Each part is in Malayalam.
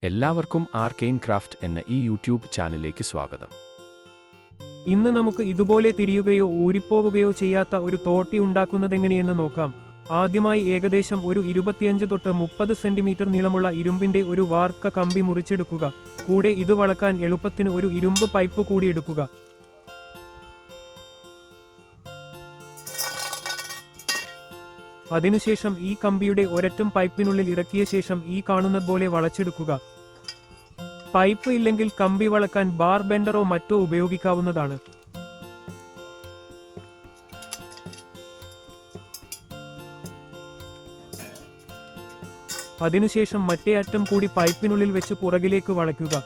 എല്ലാവർക്കും ആർക്കെയിൻ ക്രാഫ്റ്റ് എന്ന ഈ യൂട്യൂബ് ചാനലിലേക്ക് സ്വാഗതം. ഇന്ന് നമുക്ക് ഇതുപോലെ തിരിയുകയോ ഊരിപ്പോവുകയോ ചെയ്യാത്ത ഒരു തോട്ടി ഉണ്ടാക്കുന്നതെങ്ങനെയെന്ന് നോക്കാം. ആദ്യമായി ഏകദേശം ഒരു 25 തൊട്ട് 30 സെന്റിമീറ്റർ നീളമുള്ള ഇരുമ്പിന്റെ ഒരു വാർക്ക കമ്പി മുറിച്ചെടുക്കുക. കൂടെ ഇത് വളക്കാൻ എളുപ്പത്തിന് ഒരു ഇരുമ്പ് പൈപ്പ് കൂടി എടുക്കുക. അതിനുശേഷം ഈ കമ്പിയുടെ ഒരറ്റം പൈപ്പിനുള്ളിൽ ഇറക്കിയ ശേഷം ഈ കാണുന്നത് പോലെ വളച്ചെടുക്കുക. പൈപ്പ് ഇല്ലെങ്കിൽ കമ്പി വളക്കാൻ ബാർ ബെൻഡറോ മറ്റോ ഉപയോഗിക്കാവുന്നതാണ്. അതിനുശേഷം മറ്റേ അറ്റം കൂടി പൈപ്പിനുള്ളിൽ വെച്ച് പുറകിലേക്ക് വളയ്ക്കുക.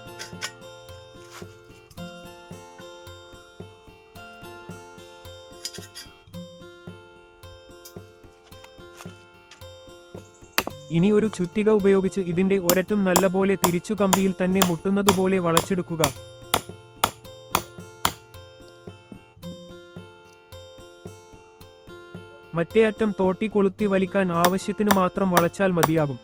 ഇനി ഒരു ചുറ്റിക ഉപയോഗിച്ച് ഇതിന്റെ ഒരറ്റം നല്ലപോലെ തിരിച്ചു കമ്പിയിൽ തന്നെ മുട്ടുന്നതുപോലെ വളച്ചെടുക്കുക. മറ്റേ അറ്റം തോട്ടി കൊളുത്തി വലിക്കാൻ ആവശ്യത്തിന് മാത്രം വളച്ചാൽ മതിയാകും.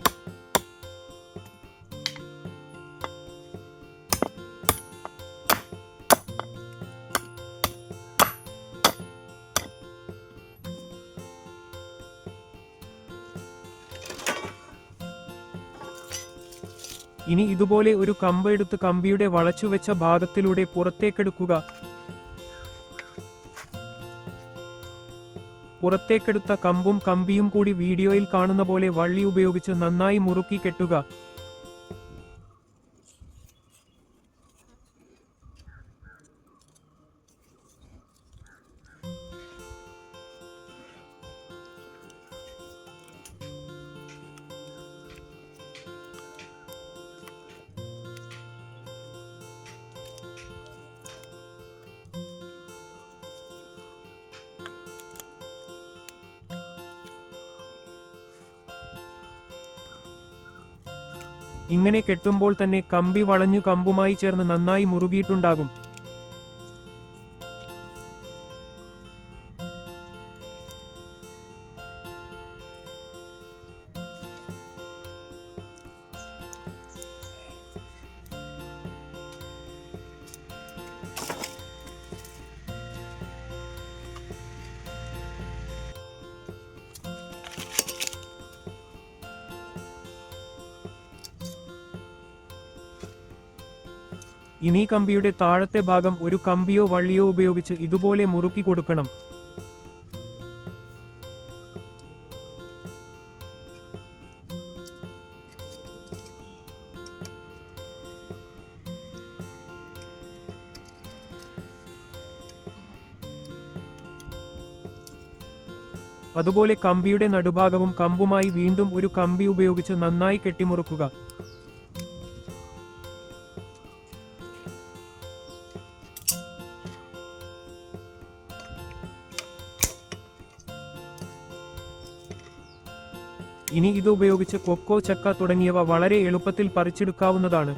ഇനി ഇതുപോലെ ഒരു കമ്പ് എടുത്ത് കമ്പിയുടെ വളച്ചുവെച്ച ഭാഗത്തിലൂടെ പുറത്തേക്കെടുക്കുക. പുറത്തേക്കെടുത്ത കമ്പും കമ്പിയും കൂടി വീഡിയോയിൽ കാണുന്ന പോലെ വള്ളി ഉപയോഗിച്ച് നന്നായി മുറുക്കി കെട്ടുക. ഇങ്ങനെ കെട്ടുമ്പോൾ തന്നെ കമ്പി വളഞ്ഞു കമ്പുമായി ചേർന്ന് നന്നായി മുറുകിയിട്ടുണ്ടാകും. ഇനി കമ്പിയുടെ താഴത്തെ ഭാഗം ഒരു കമ്പിയോ വള്ളിയോ ഉപയോഗിച്ച് ഇതുപോലെ മുറുക്കി കൊടുക്കണം. അതുപോലെ കമ്പിയുടെ നടുഭാഗവും കമ്പുമായി വീണ്ടും ഒരു കമ്പി ഉപയോഗിച്ച് നന്നായി കെട്ടിമുറുക്കുക. ഇനി ഇത് ഉപയോഗിച്ച് കൊക്കോ, ചക്ക തുടങ്ങിയവ വളരെ എളുപ്പത്തിൽ പറിച്ചെടുക്കാവുന്നതാണ്.